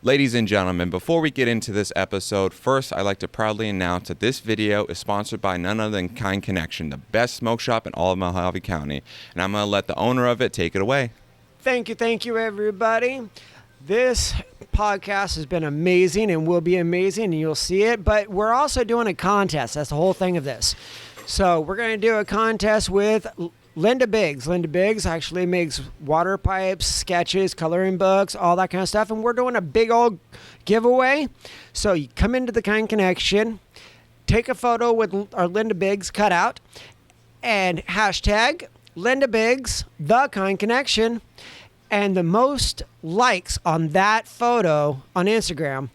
Ladies and gentlemen, before we get into this episode, first I'd like to proudly announce that this video is sponsored by none other than Kind Connection, the best smoke shop in all of Mojave County. And I'm going to let the owner of it take it away. Thank you, everybody. This podcast has been amazing and will be amazing, and you'll see it. But we're also doing a contest. That's the whole thing of this. So we're going to do a contest with Linda Biggs. Linda Biggs actually makes water pipes, sketches, coloring books, all that kind of stuff. And we're doing a big old giveaway. So you come into the Kind Connection, take a photo with our Linda Biggs cutout, and hashtag Linda Biggs, the Kind Connection. And the most likes on that photo on Instagram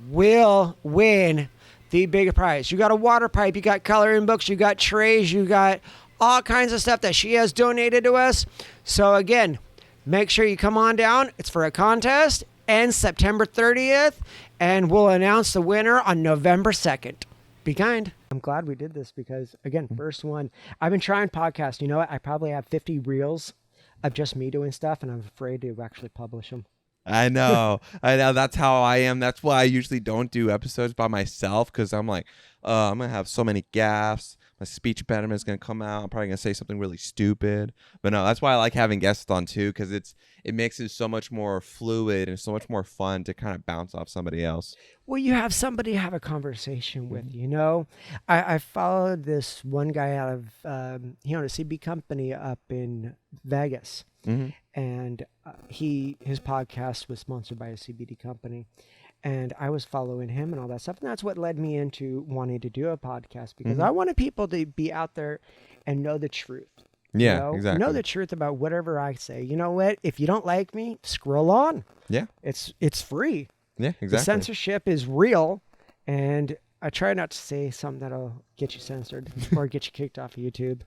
will win the big prize. You got a water pipe, you got coloring books, you got trays, you got all kinds of stuff that she has donated to us. So again, make sure you come on down. It's for a contest, ends September 30th, and we'll announce the winner on November 2nd. Be kind. I'm glad we did this because, again, first one. I've been trying podcasts. You know what? I probably have 50 reels of just me doing stuff, and I'm afraid to actually publish them. I know. That's how I am. That's why I usually don't do episodes by myself, because I'm like, I'm going to have so many gaffes. My speech impediment is going to come out. I'm probably going to say something really stupid. But no, that's why I like having guests on too, because it makes it so much more fluid and so much more fun to kind of bounce off somebody else. Well, you have somebody to have a conversation with, you know. I followed this one guy out of, he owned a CB company up in Vegas. Mm-hmm. And his podcast was sponsored by a CBD company. And I was following him and all that stuff. And that's what led me into wanting to do a podcast, because I wanted people to be out there and know the truth. Yeah, you know? exactly. Know the truth about whatever I say. You know what? If you don't like me, scroll on. Yeah. It's free. Yeah, exactly. The censorship is real. And I try not to say something that'll get you censored or get you kicked off of YouTube.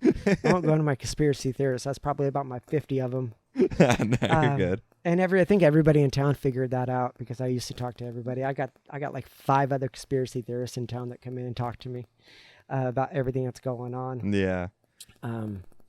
I won't go into my conspiracy theorists. That's probably about my 50 of them. No, you're good. And I think everybody in town figured that out, because I used to talk to everybody. I got like 5 other conspiracy theorists in town that come in and talk to me about everything that's going on. Yeah.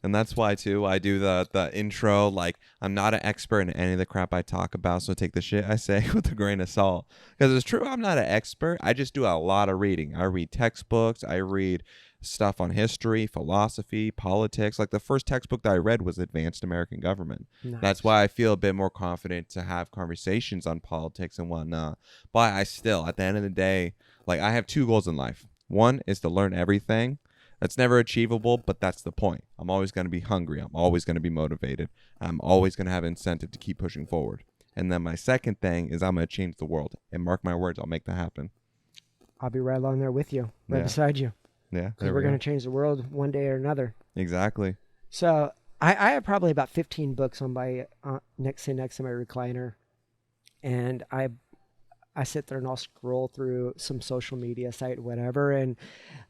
And that's why too I do the intro. Like, I'm not an expert in any of the crap I talk about, so take the shit I say with a grain of salt. Because it's true, I'm not an expert. I just do a lot of reading. I read textbooks. I read stuff on history, philosophy, politics. Like, the first textbook that I read was Advanced American Government. Nice. That's why I feel a bit more confident to have conversations on politics and whatnot. But I still, at the end of the day, like, I have 2 goals in life. One is to learn everything. That's never achievable, but that's the point. I'm always going to be hungry. I'm always going to be motivated. I'm always going to have incentive to keep pushing forward. And then my second thing is I'm going to change the world. And mark my words, I'll make that happen. I'll be right along there with you, right beside you. Yeah. Because we're going to change the world one day or another. Exactly. So I have probably about 15 books on my next to my recliner. And I sit there and I'll scroll through some social media site, whatever, and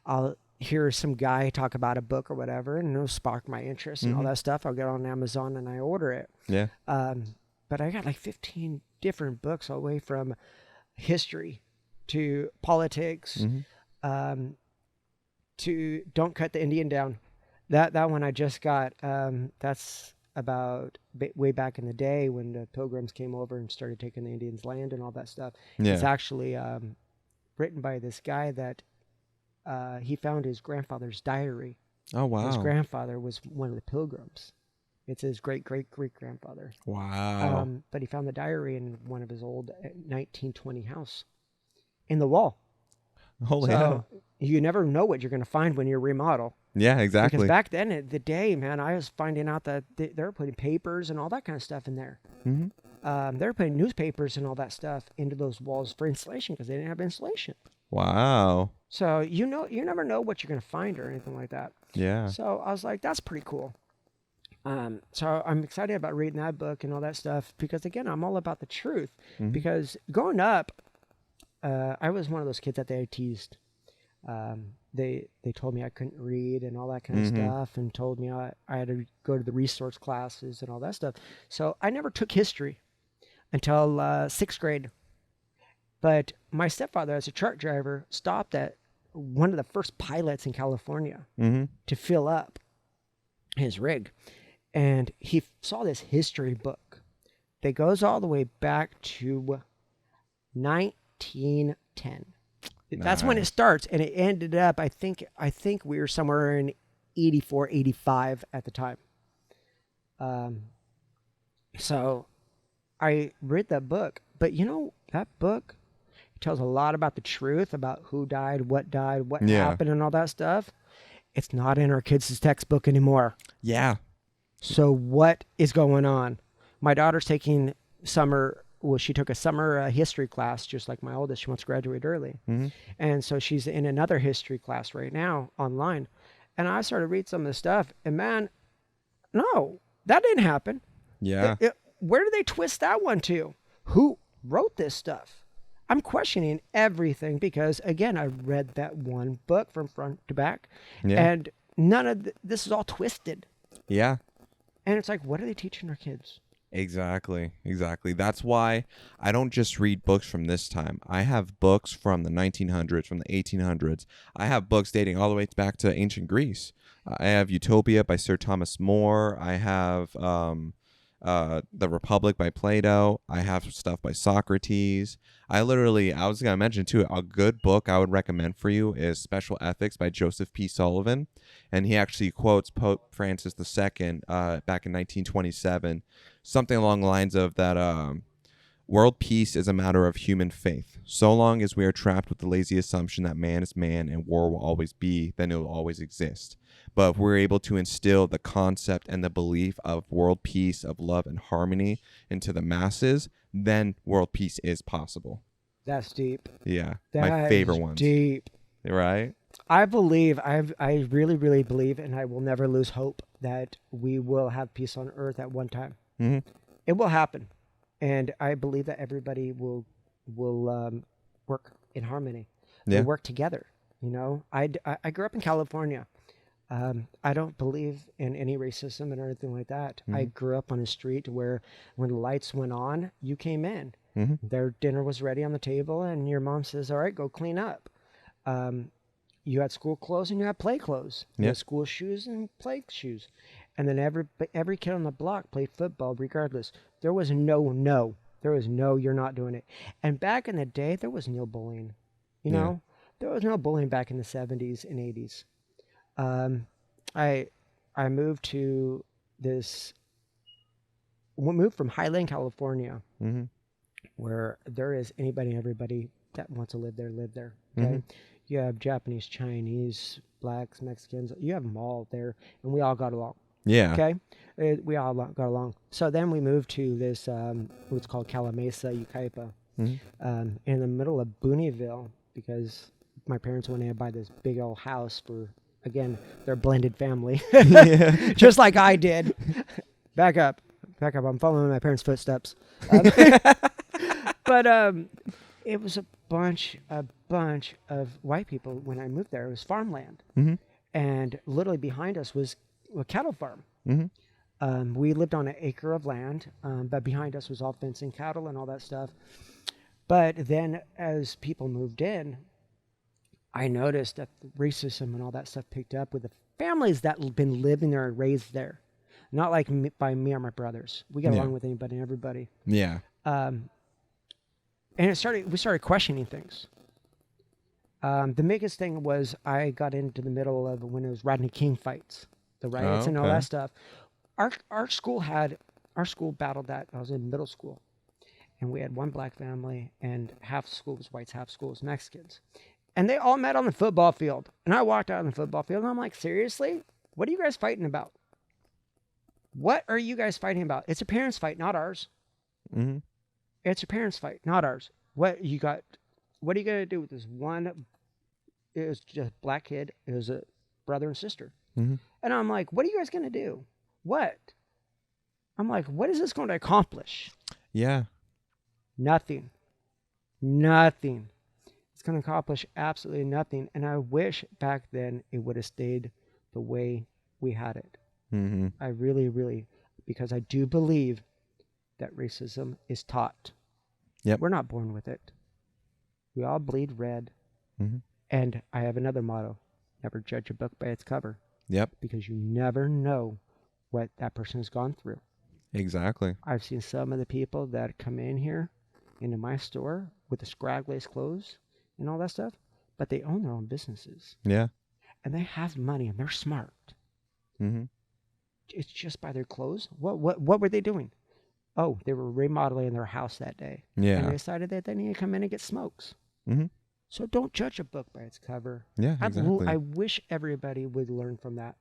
I'll hear some guy talk about a book or whatever, and it'll spark my interest and all that stuff. I'll get on Amazon and I order it. Yeah. But I got like 15 different books all the way from history to politics, to Don't Cut the Indian Down. That one I just got. That's about way back in the day when the Pilgrims came over and started taking the Indians' land and all that stuff. Yeah. It's actually written by this guy that he found his grandfather's diary. Oh, wow. His grandfather was one of the Pilgrims. It's his great-great-great-grandfather. Wow. But he found the diary in one of his old 1920 house in the wall. Holy hell. You never know what you're going to find when you remodel. Yeah, exactly. Because back then, the day, man, I was finding out that they were putting papers and all that kind of stuff in there. Mm-hmm. They were putting newspapers and all that stuff into those walls for insulation, because they didn't have insulation. Wow. So, you never know what you're going to find or anything like that. Yeah. So I was like, that's pretty cool. So I'm excited about reading that book and all that stuff, because again, I'm all about the truth. Mm-hmm. Because growing up, I was one of those kids that they teased. They told me I couldn't read and all that kind of stuff, and told me I had to go to the resource classes and all that stuff. So I never took history until 6th grade. But my stepfather, as a truck driver, stopped at one of the first pilots in California to fill up his rig. And he saw this history book that goes all the way back to 1910. That's when it starts, and it ended up, I think we were somewhere in 84, 85 at the time. So I read that book, but that book tells a lot about the truth, about who died, what happened, and all that stuff. It's not in our kids' textbook anymore. Yeah. So what is going on? My daughter's taking she took a summer history class, just like my oldest. She wants to graduate early. Mm-hmm. And so she's in another history class right now online. And I started to read some of the stuff, and man, no, that didn't happen. Yeah. Where did they twist that one to? Who wrote this stuff? I'm questioning everything because, again, I read that one book from front to back, and none of this is all twisted. Yeah. And it's like, what are they teaching our kids? Exactly. That's why I don't just read books from this time. I have books from the 1900s, from the 1800s. I have books dating all the way back to ancient Greece. I have Utopia by Sir Thomas More. I have The Republic by Plato. I have stuff by Socrates. I was going to mention too, a good book I would recommend for you is Special Ethics by Joseph P. Sullivan. And he actually quotes Pope Francis II back in 1927, something along the lines of that world peace is a matter of human faith. So long as we are trapped with the lazy assumption that man is man and war will always be, then it will always exist. But if we're able to instill the concept and the belief of world peace, of love and harmony into the masses, then world peace is possible. That's deep. Yeah. My favorite ones. Deep. Right? I really, really believe, and I will never lose hope that we will have peace on earth at one time. Mm-hmm. It will happen. And I believe that everybody will work in harmony. We'll work together. I grew up in California. I don't believe in any racism and anything like that. Mm-hmm. I grew up on a street where when the lights went on, you came in. Mm-hmm. Their dinner was ready on the table, and your mom says, all right, go clean up. You had school clothes and you had play clothes. You had school shoes and play shoes. And then every kid on the block played football regardless. There was no. There was no, you're not doing it. And back in the day, there was no bullying. There was no bullying back in the 70s and 80s. I moved to moved from Highland, California, mm-hmm. where there is anybody and everybody that wants to live there. Okay. Mm-hmm. You have Japanese, Chinese, blacks, Mexicans. You have them all there, and we all got along. Yeah. Okay. We all got along. So then we moved to this, what's called Calamasa, Yucaipa, mm-hmm. In the middle of Booneyville, because my parents wanted to buy this big old house for, again, their blended family, just like I did. Back up. I'm following my parents' footsteps. But it was a bunch of white people when I moved there. It was farmland. Mm-hmm. And literally behind us was a cattle farm. Mm-hmm. We lived on an acre of land, but behind us was all fencing, cattle, and all that stuff. But then as people moved in, I noticed that the racism and all that stuff picked up with the families that had been living there and raised there. Not like by me or my brothers. We got along with anybody and everybody. Yeah. And we started questioning things. The biggest thing was I got into the middle of when it was Rodney King fights, the riots and all that stuff. Our school battled that. I was in middle school, and we had one black family, and half the school was whites, half the school was Mexicans. And they all met on the football field. And I walked out on the football field, and I'm like, seriously? What are you guys fighting about? What are you guys fighting about? It's a parents' fight, not ours. Mm-hmm. It's a parents' fight, not ours. What are you going to do with this one? It was just a black kid. It was a brother and sister. Mm-hmm. And I'm like, what are you guys going to do? What? I'm like, what is this going to accomplish? Yeah. Nothing. It's going to accomplish absolutely nothing. And I wish back then it would have stayed the way we had it. Mm-hmm. I really, really, because I do believe that racism is taught. Yep. We're not born with it. We all bleed red. Mm-hmm. And I have another motto: never judge a book by its cover. Yep. Because you never know what that person has gone through. Exactly. I've seen some of the people that come in here into my store with the scraggliest clothes and all that stuff, but they own their own businesses. Yeah. And they have money and they're smart. Mm-hmm. It's just by their clothes. What were they doing? Oh, they were remodeling their house that day. Yeah. And they decided that they need to come in and get smokes. Mm-hmm. So don't judge a book by its cover. Yeah, exactly. I wish everybody would learn from that.